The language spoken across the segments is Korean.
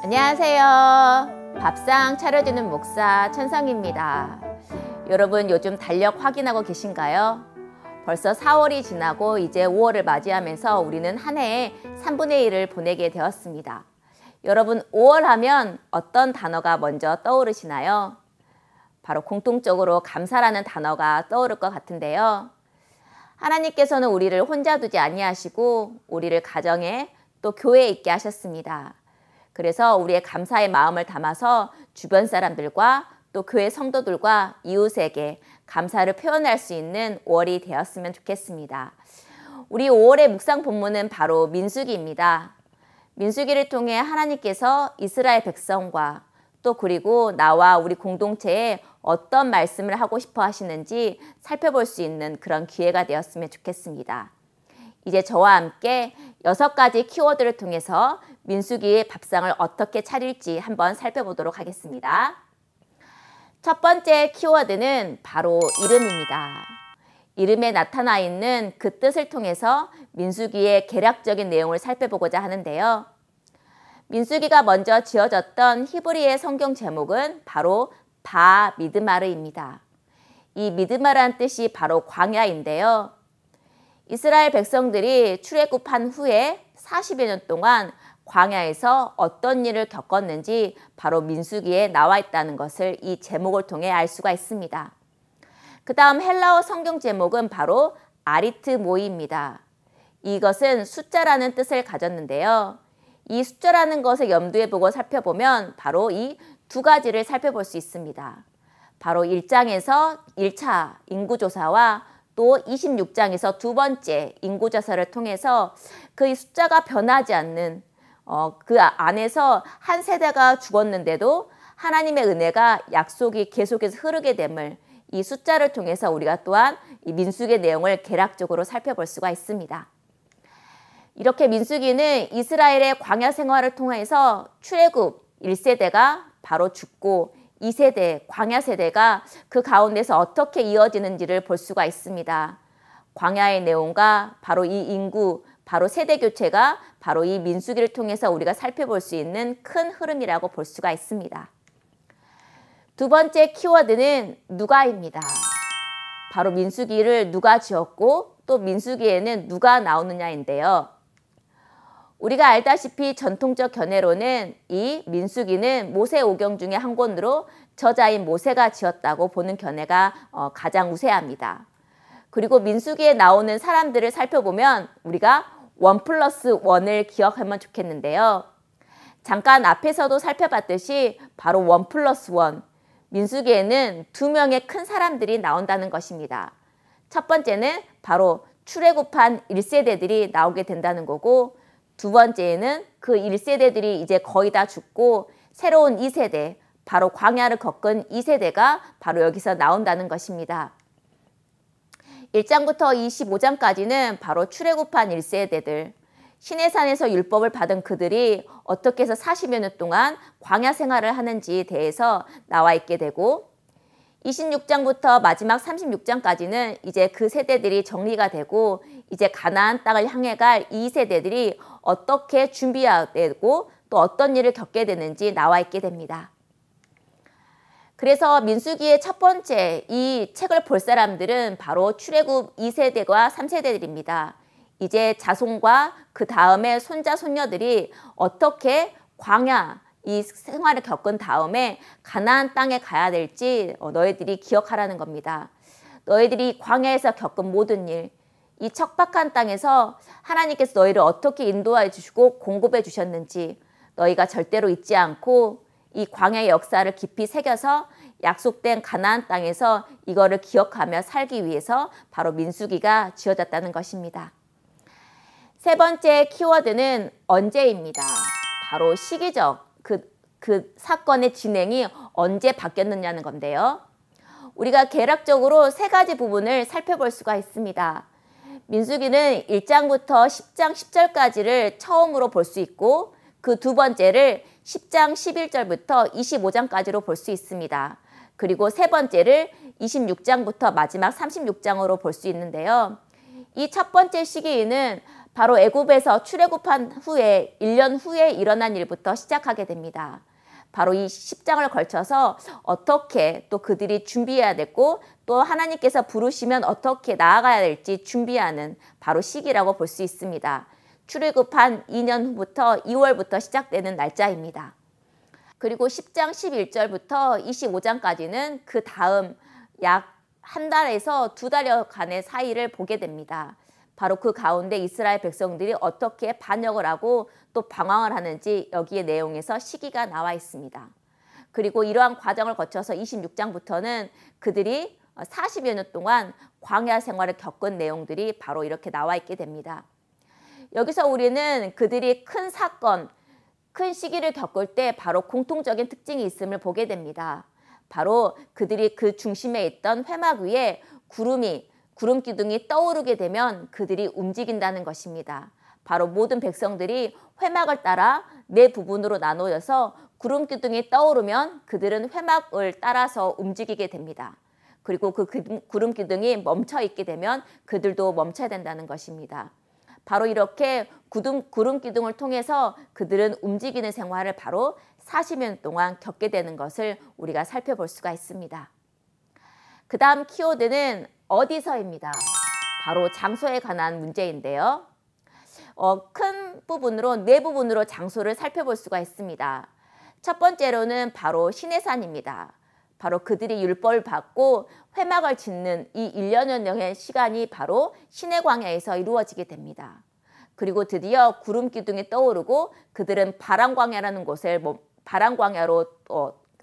안녕하세요. 밥상 차려주는 목사 천성입니다. 여러분 요즘 달력 확인하고 계신가요? 벌써 4월이 지나고 이제 5월을 맞이하면서 우리는 한 해의 3분의 1을 보내게 되었습니다. 여러분 5월 하면 어떤 단어가 먼저 떠오르시나요? 바로 공통적으로 감사라는 단어가 떠오를 것 같은데요. 하나님께서는 우리를 혼자 두지 아니하시고 우리를 가정에 또 교회에 있게 하셨습니다. 그래서 우리의 감사의 마음을 담아서 주변 사람들과 또 교회 성도들과 이웃에게 감사를 표현할 수 있는 5월이 되었으면 좋겠습니다. 우리 5월의 묵상 본문은 바로 민수기입니다. 민수기를 통해 하나님께서 이스라엘 백성과 또 그리고 나와 우리 공동체에 어떤 말씀을 하고 싶어 하시는지 살펴볼 수 있는 그런 기회가 되었으면 좋겠습니다. 이제 저와 함께 6가지 키워드를 통해서 민수기의 밥상을 어떻게 차릴지 한번 살펴보도록 하겠습니다. 첫 번째 키워드는 바로 이름입니다. 이름에 나타나 있는 그 뜻을 통해서 민수기의 개략적인 내용을 살펴보고자 하는데요. 민수기가 먼저 지어졌던 히브리의 성경 제목은 바로 바미드마르입니다. 이 미드마르란 뜻이 바로 광야인데요. 이스라엘 백성들이 출애굽한 후에 40여 년 동안 광야에서 어떤 일을 겪었는지 바로 민수기에 나와 있다는 것을 이 제목을 통해 알 수가 있습니다. 그 다음 헬라어 성경 제목은 바로 아리트모이입니다. 이것은 숫자라는 뜻을 가졌는데요. 이 숫자라는 것을 염두에 보고 살펴보면 바로 이 두 가지를 살펴볼 수 있습니다. 바로 1장에서 1차 인구조사와 또 26장에서 두 번째 인구조사를 통해서 그 숫자가 변하지 않는 그 안에서 한 세대가 죽었는데도 하나님의 은혜가 약속이 계속해서 흐르게 됨을 이 숫자를 통해서 우리가 또한 이 민수기의 내용을 개략적으로 살펴볼 수가 있습니다. 이렇게 민수기는 이스라엘의 광야 생활을 통해서 출애굽 1세대가 바로 죽고 2세대, 광야 세대가 그 가운데서 어떻게 이어지는지를 볼 수가 있습니다. 광야의 내용과 바로 이 인구, 바로 세대 교체가 바로 이 민수기를 통해서 우리가 살펴볼 수 있는 큰 흐름이라고 볼 수가 있습니다. 두 번째 키워드는 누가입니다. 바로 민수기를 누가 지었고 또 민수기에는 누가 나오느냐인데요. 우리가 알다시피 전통적 견해로는 이 민수기는 모세오경 중에 한 권으로 저자인 모세가 지었다고 보는 견해가 가장 우세합니다. 그리고 민수기에 나오는 사람들을 살펴보면 우리가 1+1을 기억하면 좋겠는데요. 잠깐 앞에서도 살펴봤듯이 바로 1+1, 민수기에는 2명의 큰 사람들이 나온다는 것입니다. 첫 번째는 바로 출애굽한 1세대들이 나오게 된다는 거고, 두 번째는 그 1세대들이 이제 거의 다 죽고 새로운 2세대, 바로 광야를 겪은 2세대가 바로 여기서 나온다는 것입니다. 1장부터 25장까지는 바로 출애굽한 1세대들, 시내산에서 율법을 받은 그들이 어떻게 해서 40여 년 동안 광야 생활을 하는지에 대해서 나와 있게 되고, 26장부터 마지막 36장까지는 이제 그 세대들이 정리가 되고 이제 가나안 땅을 향해 갈 2세대들이 어떻게 준비되고 또 어떤 일을 겪게 되는지 나와 있게 됩니다. 그래서 민수기의 첫 번째 이 책을 볼 사람들은 바로 출애굽 2세대와 3세대들입니다. 이제 자손과 그 다음에 손자 손녀들이 어떻게 광야 이 생활을 겪은 다음에 가나안 땅에 가야 될지 너희들이 기억하라는 겁니다. 너희들이 광야에서 겪은 모든 일, 이 척박한 땅에서 하나님께서 너희를 어떻게 인도해 주시고 공급해 주셨는지 너희가 절대로 잊지 않고 이 광야의 역사를 깊이 새겨서 약속된 가나안 땅에서 이거를 기억하며 살기 위해서 바로 민수기가 지어졌다는 것입니다. 세 번째 키워드는 언제입니다. 바로 시기적, 그 사건의 진행이 언제 바뀌었느냐는 건데요. 우리가 개략적으로 3가지 부분을 살펴볼 수가 있습니다. 민수기는 1장부터 10장 10절까지를 처음으로 볼 수 있고 그 두 번째를 10장 11절부터 25장까지로 볼 수 있습니다. 그리고 세 번째를 26장부터 마지막 36장으로 볼 수 있는데요. 이 첫 번째 시기에는 바로 애굽에서 출애굽한 후에 1년 후에 일어난 일부터 시작하게 됩니다. 바로 이 10장을 걸쳐서 어떻게 또 그들이 준비해야 되고 또 하나님께서 부르시면 어떻게 나아가야 될지 준비하는 바로 시기라고 볼 수 있습니다. 출애굽한 2년 후부터 2월부터 시작되는 날짜입니다. 그리고 10장 11절부터 25장까지는 그 다음 약 한 달에서 2달여간의 사이를 보게 됩니다. 바로 그 가운데 이스라엘 백성들이 어떻게 반역을 하고 또 방황을 하는지 여기에 내용에서 시기가 나와 있습니다. 그리고 이러한 과정을 거쳐서 26장부터는 그들이 40여 년 동안 광야 생활을 겪은 내용들이 바로 이렇게 나와 있게 됩니다. 여기서 우리는 그들이 큰 사건, 큰 시기를 겪을 때 바로 공통적인 특징이 있음을 보게 됩니다. 바로 그들이 그 중심에 있던 회막 위에 구름 기둥이 떠오르게 되면 그들이 움직인다는 것입니다. 바로 모든 백성들이 회막을 따라 네 부분으로 나누어서 구름 기둥이 떠오르면 그들은 회막을 따라서 움직이게 됩니다. 그리고 그 구름 기둥이 멈춰 있게 되면 그들도 멈춰야 된다는 것입니다. 바로 이렇게 구름 기둥을 통해서 그들은 움직이는 생활을 바로 40년 동안 겪게 되는 것을 우리가 살펴볼 수가 있습니다. 그 다음 키워드는 어디서입니다. 바로 장소에 관한 문제인데요. 큰 부분으로 네 부분으로 장소를 살펴볼 수가 있습니다. 첫 번째로는 바로 시내산입니다. 바로 그들이 율법을 받고 회막을 짓는 이 1년여의 시간이 바로 시내 광야에서 이루어지게 됩니다. 그리고 드디어 구름 기둥이 떠오르고 그들은 바람 광야라는 곳을 바람 광야로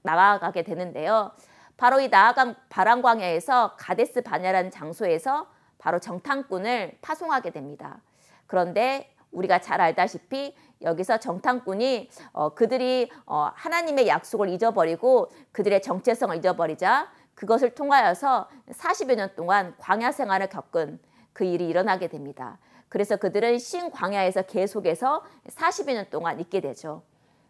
나아가게 되는데요. 바로 이 나아간 바람 광야에서 가데스 바냐라는 장소에서 바로 정탐꾼을 파송하게 됩니다. 그런데 우리가 잘 알다시피 여기서 정탐꾼이 그들이 하나님의 약속을 잊어버리고 그들의 정체성을 잊어버리자 그것을 통하여서 40여 년 동안 광야 생활을 겪은 그 일이 일어나게 됩니다. 그래서 그들은 신광야에서 계속해서 40여 년 동안 있게 되죠.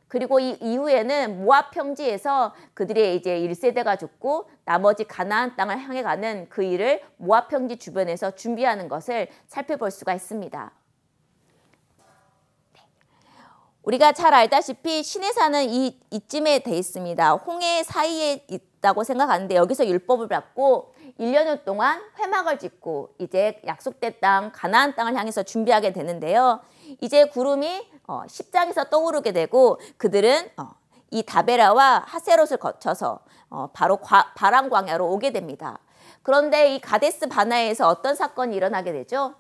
그리고 이 이후에는 모압 평지에서 그들의 이제 1세대가 죽고 나머지 가나안 땅을 향해 가는 그 일을 모압 평지 주변에서 준비하는 것을 살펴볼 수가 있습니다. 우리가 잘 알다시피 시내산은 이쯤에 돼 있습니다. 홍해 사이에 있다고 생각하는데 여기서 율법을 받고 1년 동안 회막을 짓고 이제 약속된 땅 가나안 땅을 향해서 준비하게 되는데요. 이제 구름이 10장에서 떠오르게 되고 그들은 이 다베라와 하세롯을 거쳐서 바로 바람 광야로 오게 됩니다. 그런데 이 가데스 바나에서 어떤 사건이 일어나게 되죠?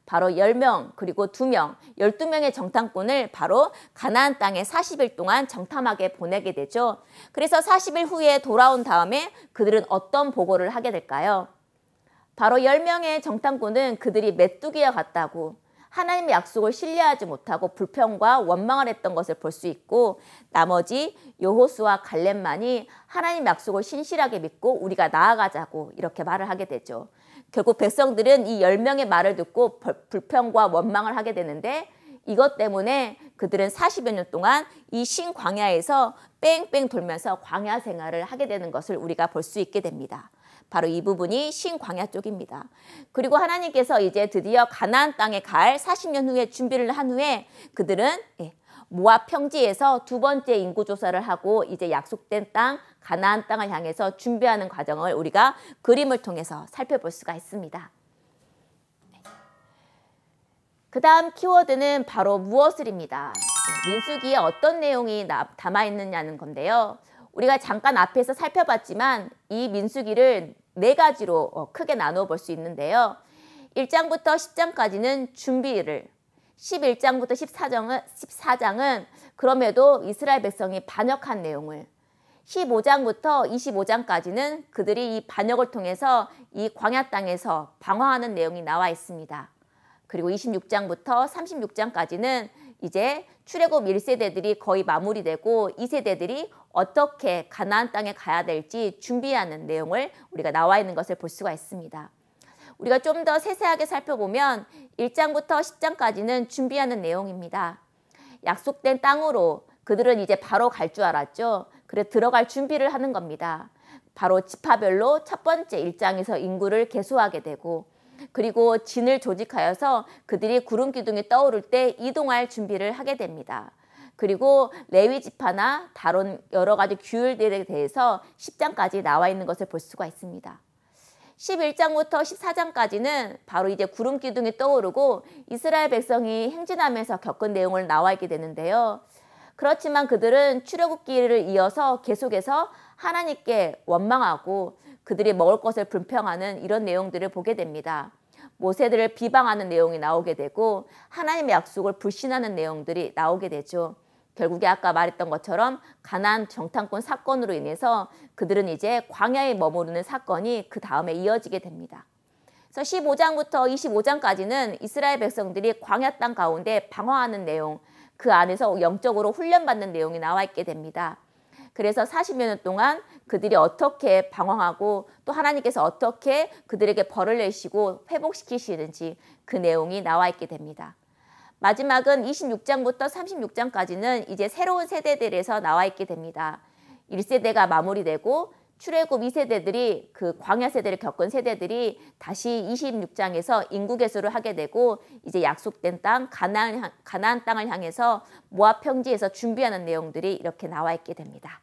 바로 10명 그리고 2명, 12명의 정탐꾼을 바로 가나안 땅에 40일 동안 정탐하게 보내게 되죠. 그래서 40일 후에 돌아온 다음에 그들은 어떤 보고를 하게 될까요? 바로 10명의 정탐꾼은 그들이 메뚜기와 같다고 하나님의 약속을 신뢰하지 못하고 불평과 원망을 했던 것을 볼 수 있고 나머지 여호수아 갈렙만이 하나님 약속을 신실하게 믿고 우리가 나아가자고 이렇게 말을 하게 되죠. 결국 백성들은 이 10명의 말을 듣고 불평과 원망을 하게 되는데 이것 때문에 그들은 40여 년 동안 이 신광야에서 뺑뺑 돌면서 광야 생활을 하게 되는 것을 우리가 볼 수 있게 됩니다. 바로 이 부분이 신광야 쪽입니다. 그리고 하나님께서 이제 드디어 가나안 땅에 갈 40년 후에 준비를 한 후에 그들은 모압 평지에서 두 번째 인구조사를 하고 이제 약속된 땅 가나안 땅을 향해서 준비하는 과정을 우리가 그림을 통해서 살펴볼 수가 있습니다. 그 다음 키워드는 바로 무엇을입니다. 민수기에 어떤 내용이 담아있느냐는 건데요. 우리가 잠깐 앞에서 살펴봤지만 이 민수기를 네 가지로 크게 나누어 볼 수 있는데요. 1장부터 10장까지는 준비를, 11장부터 14장은 그럼에도 이스라엘 백성이 반역한 내용을, 15장부터 25장까지는 그들이 이 반역을 통해서 이 광야 땅에서 방황하는 내용이 나와 있습니다. 그리고 26장부터 36장까지는 이제 출애굽 1세대들이 거의 마무리되고 2세대들이 어떻게 가나안 땅에 가야 될지 준비하는 내용을 우리가 나와 있는 것을 볼 수가 있습니다. 우리가 좀 더 세세하게 살펴보면 1장부터 10장까지는 준비하는 내용입니다. 약속된 땅으로 그들은 이제 바로 갈 줄 알았죠. 그래서 들어갈 준비를 하는 겁니다. 바로 지파별로 첫 번째 1장에서 인구를 계수하게 되고 그리고 진을 조직하여서 그들이 구름 기둥이 떠오를 때 이동할 준비를 하게 됩니다. 그리고 레위 지파나 다른 여러 가지 규율들에 대해서 10장까지 나와 있는 것을 볼 수가 있습니다. 11장부터 14장까지는 바로 이제 구름 기둥이 떠오르고 이스라엘 백성이 행진하면서 겪은 내용을 나와 있게 되는데요. 그렇지만 그들은 출애굽기를 이어서 계속해서 하나님께 원망하고 그들이 먹을 것을 불평하는 이런 내용들을 보게 됩니다. 모세들을 비방하는 내용이 나오게 되고 하나님의 약속을 불신하는 내용들이 나오게 되죠. 결국에 아까 말했던 것처럼 가나안 정탐꾼 사건으로 인해서 그들은 이제 광야에 머무르는 사건이 그 다음에 이어지게 됩니다. 그래서 15장부터 25장까지는 이스라엘 백성들이 광야 땅 가운데 방황하는 내용, 그 안에서 영적으로 훈련받는 내용이 나와 있게 됩니다. 그래서 40여 년 동안 그들이 어떻게 방황하고 또 하나님께서 어떻게 그들에게 벌을 내시고 회복시키시는지 그 내용이 나와 있게 됩니다. 마지막은 26장부터 36장까지는 이제 새로운 세대들에서 나와 있게 됩니다. 1세대가 마무리되고 출애굽 2세대들이 그 광야 세대를 겪은 세대들이 다시 26장에서 인구 개수를 하게 되고 이제 약속된 땅 가나안 땅을 향해서 모압 평지에서 준비하는 내용들이 이렇게 나와 있게 됩니다.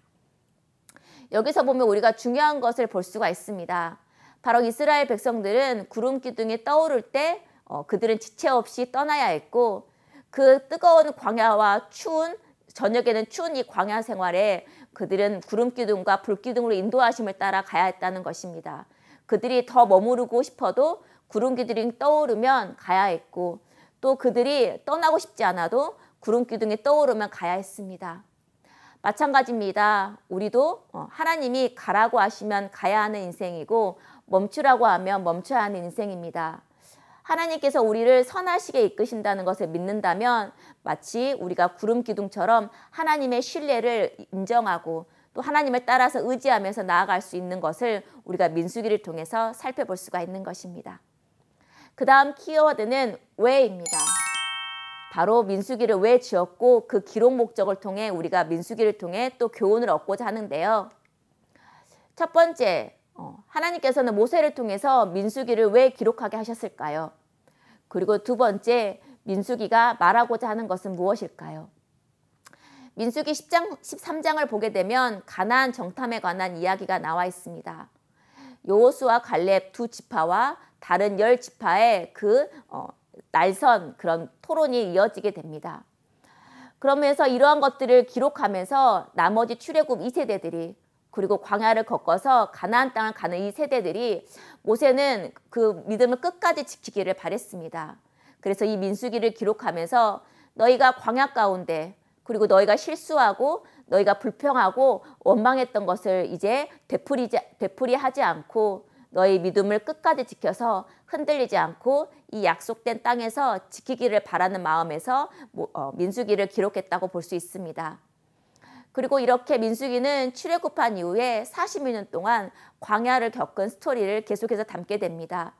여기서 보면 우리가 중요한 것을 볼 수가 있습니다. 바로 이스라엘 백성들은 구름 기둥이 떠오를 때 그들은 지체 없이 떠나야 했고 그 뜨거운 광야와 추운 저녁에는 추운 이 광야 생활에 그들은 구름 기둥과 불 기둥으로 인도하심을 따라 가야 했다는 것입니다. 그들이 더 머무르고 싶어도 구름 기둥이 떠오르면 가야 했고 또 그들이 떠나고 싶지 않아도 구름 기둥이 떠오르면 가야 했습니다. 마찬가지입니다. 우리도 하나님이 가라고 하시면 가야 하는 인생이고 멈추라고 하면 멈춰야 하는 인생입니다. 하나님께서 우리를 선하시게 이끄신다는 것을 믿는다면 마치 우리가 구름 기둥처럼 하나님의 신뢰를 인정하고 또 하나님을 따라서 의지하면서 나아갈 수 있는 것을 우리가 민수기를 통해서 살펴볼 수가 있는 것입니다. 그 다음 키워드는 왜입니다. 바로 민수기를 왜 지었고 그 기록 목적을 통해 우리가 민수기를 통해 또 교훈을 얻고자 하는데요. 첫 번째, 하나님께서는 모세를 통해서 민수기를 왜 기록하게 하셨을까요? 그리고 두 번째, 민수기가 말하고자 하는 것은 무엇일까요? 민수기 10장, 13장을 보게 되면 가나안 정탐에 관한 이야기가 나와 있습니다. 여호수아 갈렙 두 지파와 다른 10지파의 그 날선 그런 토론이 이어지게 됩니다. 그러면서 이러한 것들을 기록하면서 나머지 출애굽 2세대들이 그리고 광야를 걷고서 가나안 땅을 가는 이 세대들이 모세는 그 믿음을 끝까지 지키기를 바랬습니다. 그래서 이 민수기를 기록하면서 너희가 광야 가운데 그리고 너희가 실수하고 너희가 불평하고 원망했던 것을 이제 되풀이하지 않고 너희 믿음을 끝까지 지켜서 흔들리지 않고 이 약속된 땅에서 지키기를 바라는 마음에서 민수기를 기록했다고 볼 수 있습니다. 그리고 이렇게 민수기는 출애굽한 이후에 40여 년 동안 광야를 겪은 스토리를 계속해서 담게 됩니다.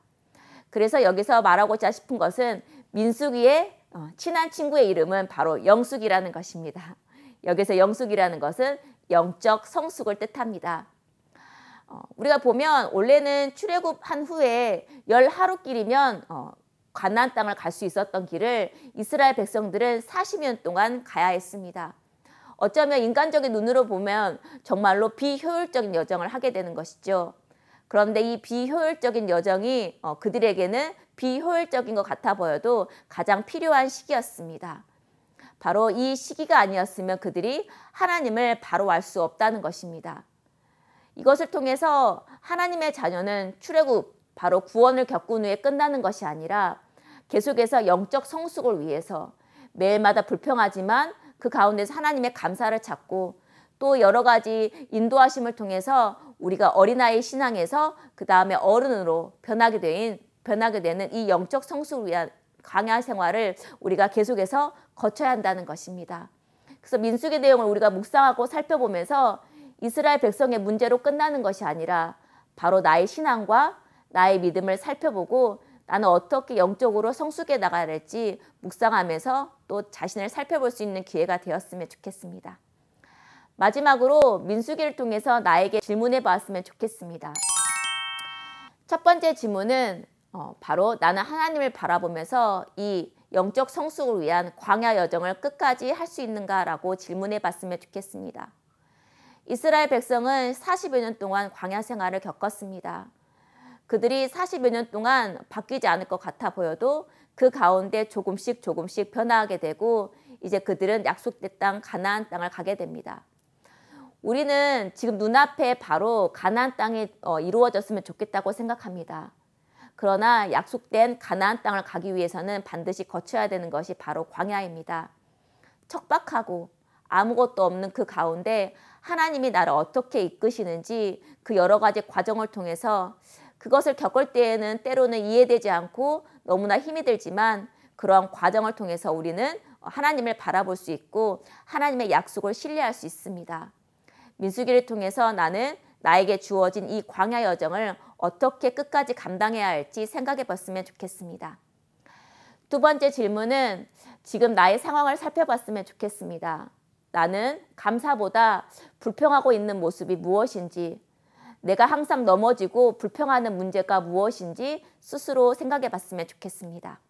그래서 여기서 말하고자 싶은 것은 민수기의 친한 친구의 이름은 바로 영숙이라는 것입니다. 여기서 영숙이라는 것은 영적 성숙을 뜻합니다. 우리가 보면 원래는 출애굽한 후에 10하루길이면 가나안 땅을 갈 수 있었던 길을 이스라엘 백성들은 40년 동안 가야 했습니다. 어쩌면 인간적인 눈으로 보면 정말로 비효율적인 여정을 하게 되는 것이죠. 그런데 이 비효율적인 여정이 그들에게는 비효율적인 것 같아 보여도 가장 필요한 시기였습니다. 바로 이 시기가 아니었으면 그들이 하나님을 바로 알 수 없다는 것입니다. 이것을 통해서 하나님의 자녀는 출애굽, 바로 구원을 겪은 후에 끝나는 것이 아니라 계속해서 영적 성숙을 위해서 매일마다 불평하지만 그 가운데서 하나님의 감사를 찾고 또 여러 가지 인도하심을 통해서 우리가 어린아이 신앙에서 그 다음에 어른으로 변하게 되는 이 영적 성숙을 위한 광야 생활을 우리가 계속해서 거쳐야 한다는 것입니다. 그래서 민수기 내용을 우리가 묵상하고 살펴보면서 이스라엘 백성의 문제로 끝나는 것이 아니라 바로 나의 신앙과 나의 믿음을 살펴보고 나는 어떻게 영적으로 성숙해 나가야 할지 묵상하면서 또 자신을 살펴볼 수 있는 기회가 되었으면 좋겠습니다. 마지막으로 민수기를 통해서 나에게 질문해 보았으면 좋겠습니다. 첫 번째 질문은 바로 나는 하나님을 바라보면서 이 영적 성숙을 위한 광야 여정을 끝까지 할 수 있는가라고 질문해 봤으면 좋겠습니다. 이스라엘 백성은 40여 년 동안 광야 생활을 겪었습니다. 그들이 40여 년 동안 바뀌지 않을 것 같아 보여도 그 가운데 조금씩 변화하게 되고 이제 그들은 약속된 땅 가나안 땅을 가게 됩니다. 우리는 지금 눈앞에 바로 가나안 땅이 이루어졌으면 좋겠다고 생각합니다. 그러나 약속된 가나안 땅을 가기 위해서는 반드시 거쳐야 되는 것이 바로 광야입니다. 척박하고 아무것도 없는 그 가운데 하나님이 나를 어떻게 이끄시는지 그 여러 가지 과정을 통해서 그것을 겪을 때에는 때로는 이해되지 않고 너무나 힘이 들지만 그러한 과정을 통해서 우리는 하나님을 바라볼 수 있고 하나님의 약속을 신뢰할 수 있습니다. 민수기를 통해서 나는 나에게 주어진 이 광야 여정을 어떻게 끝까지 감당해야 할지 생각해 봤으면 좋겠습니다. 두 번째 질문은 지금 나의 상황을 살펴봤으면 좋겠습니다. 나는 감사보다 불평하고 있는 모습이 무엇인지, 내가 항상 넘어지고 불평하는 문제가 무엇인지 스스로 생각해 봤으면 좋겠습니다.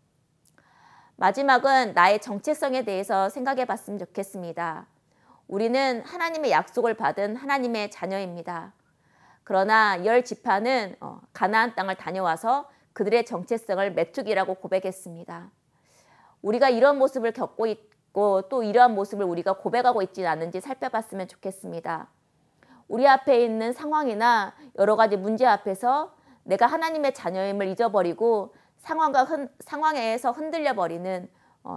마지막은 나의 정체성에 대해서 생각해 봤으면 좋겠습니다. 우리는 하나님의 약속을 받은 하나님의 자녀입니다. 그러나 10지파는 가나안 땅을 다녀와서 그들의 정체성을 메뚜기라고 고백했습니다. 우리가 이런 모습을 겪고 있고 또 이러한 모습을 우리가 고백하고 있지 않은지 살펴봤으면 좋겠습니다. 우리 앞에 있는 상황이나 여러 가지 문제 앞에서 내가 하나님의 자녀임을 잊어버리고 상황에서 흔들려버리는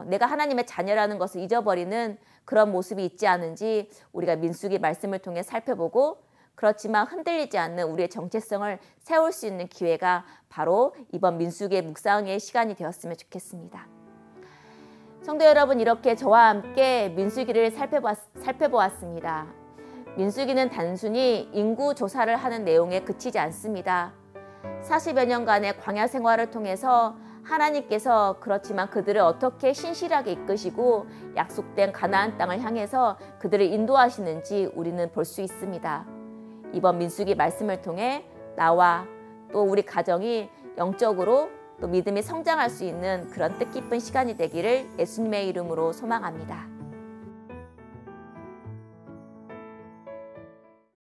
내가 하나님의 자녀라는 것을 잊어버리는 그런 모습이 있지 않은지 우리가 민수기 말씀을 통해 살펴보고 그렇지만 흔들리지 않는 우리의 정체성을 세울 수 있는 기회가 바로 이번 민수기의 묵상의 시간이 되었으면 좋겠습니다. 성도 여러분, 이렇게 저와 함께 민수기를 살펴보았습니다. 민수기는 단순히 인구 조사를 하는 내용에 그치지 않습니다. 40여 년간의 광야 생활을 통해서 하나님께서 그렇지만 그들을 어떻게 신실하게 이끄시고 약속된 가나안 땅을 향해서 그들을 인도하시는지 우리는 볼 수 있습니다. 이번 민수기 말씀을 통해 나와 또 우리 가정이 영적으로 또 믿음이 성장할 수 있는 그런 뜻깊은 시간이 되기를 예수님의 이름으로 소망합니다.